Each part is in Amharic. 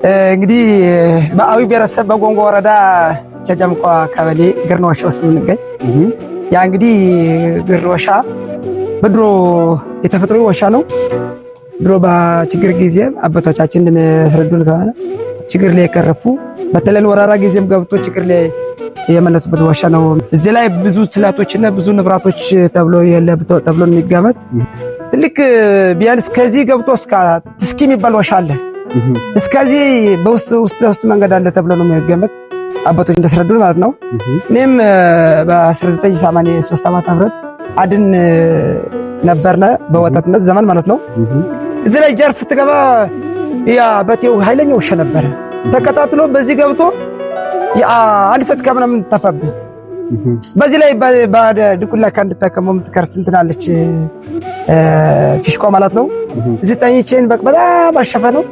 እንግዲህ በአዊ ብሔረሰብ በጎንጎ ወረዳ ቸጀምቋ ቀበሌ ግርኖሻ ውስጥ የምንገኝ ያ እንግዲህ ግርኖሻ በድሮ የተፈጥሮ ዋሻ ነው። ድሮ በችግር ጊዜ አባቶቻችን እንደሚያስረዱን ከሆነ ችግር ላይ የቀረፉ በተለይ ወራራ ጊዜም ገብቶ ችግር ላይ የመለጡበት ዋሻ ነው። እዚህ ላይ ብዙ ስላቶችና ብዙ ንብራቶች ተብሎ የሚገመት ትልቅ ቢያንስ ከዚህ ገብቶ እስከ ትስኪ የሚባል ዋሻ አለ። እስከዚህ በውስጥ መንገድ አለ ተብሎ ነው የሚገመት አባቶች እንደተረዱን ማለት ነው። እኔም በ1983 ዓመተ ምህረት አድን ነበርና በወጣትነት ዘመን ማለት ነው። እዚህ ላይ ጀርስ ስትገባ ያ በቴው ኃይለኛ ውሻ ነበር ተከታትሎ በዚህ ገብቶ አንድ ሰዓት ከምናምን ተፈብኝ። በዚህ ላይ በድኩላ ካንድታከመው ምትከርት እንትናለች ፊሽቋ ማለት ነው። እዚህ ጠይቼን በጣም አሸፈ ነው።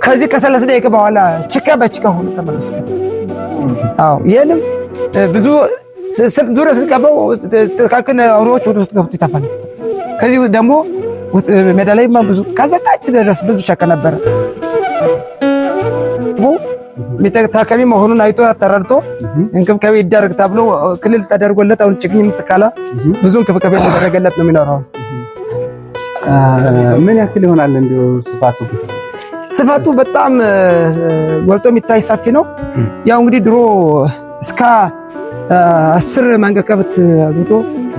ከዚህ ከ30 ደቂቃ በኋላ ችካ በችካ ሆኖ ተመለሰ። አዎ ይሄንም ብዙ ዙሪያ ስንቀበው ተካከነ አውሮች ወደ ውስጥ ገብቶ ይታፋል። ከዚህ ደግሞ ሜዳ ላይ ብዙ ከዘታች ድረስ ብዙ ቸከ ነበር። ሚተካከሚ መሆኑን አይቶ ተረድቶ እንክብካቤ ይደረግ ተብሎ ክልል ተደርጎለት አሁን ችግኝ ምትካላ ብዙ እንክብካቤ ተደረገለት ነው የሚኖረው። ምን ያክል ይሆናል እንዲሁ ስፋቱ በጣም ወልቶ የሚታይ ሰፊ ነው። ያው እንግዲህ ድሮ እስከ 10 መንጋ ከብት አግብቶ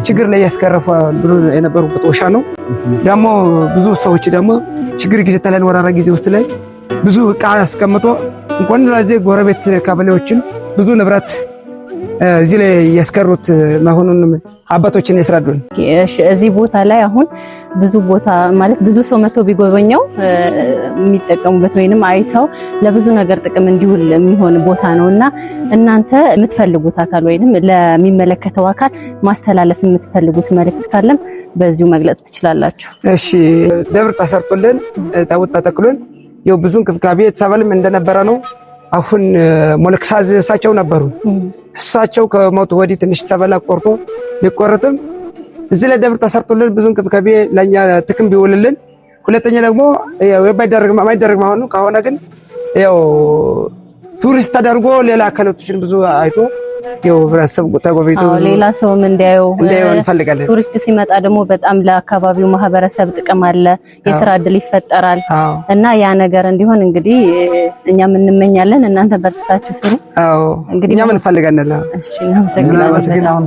ችግር ላይ ያስቀረፈ ድሮ የነበሩበት ዋሻ ነው። ደግሞ ብዙ ሰዎች ደግሞ ችግር ጊዜ ተላል ወራራ ጊዜ ውስጥ ላይ ብዙ ዕቃ አስቀምጦ እንኳን ለዚህ ጎረቤት ቀበሌዎችን ብዙ ንብረት እዚህ ላይ ያስቀሩት መሆኑን አባቶችን ያስረዱን። እዚህ ቦታ ላይ አሁን ብዙ ቦታ ማለት ብዙ ሰው መጥቶ ቢጎበኘው የሚጠቀሙበት ወይንም አይተው ለብዙ ነገር ጥቅም እንዲውል የሚሆን ቦታ ነውና እናንተ የምትፈልጉት አካል ወይንም ለሚመለከተው አካል ማስተላለፍ የምትፈልጉት መልእክት ካለም በዚሁ መግለጽ ትችላላችሁ። እሺ፣ ደብር ተሰርቶልን ታውጣ ተክሎን ይው ብዙ እንክብካቤ ተሰበልም እንደነበረ ነው። አሁን ሞለክሳዝ እሳቸው ነበሩ። እሳቸው ከሞቱ ወዲህ ትንሽ ተበላ ቆርጦ ሊቆርጥም እዚህ ላይ ደብር ተሰርቶልን ብዙ እንክብካቤ ለኛ ጥቅም ቢውልልን፣ ሁለተኛ ደግሞ ያው የማይደረግ መሆኑ ከሆነ ግን ያው ቱሪስት ተደርጎ ሌላ አካላቶችን ብዙ አይቶ ያው ህብረተሰብ ተጎብኝቶ ሌላ ሰውም እንዲያየው እንፈልጋለን። ቱሪስት ሲመጣ ደግሞ በጣም ለአካባቢው ማህበረሰብ ጥቅም አለ፣ የሥራ ዕድል ይፈጠራል እና ያ ነገር እንዲሆን እንግዲህ እኛም እንመኛለን። እናንተ በርታችሁ ስሩ። አዎ እንግዲህ እኛም እንፈልጋለን። እሺ እናመሰግናለን።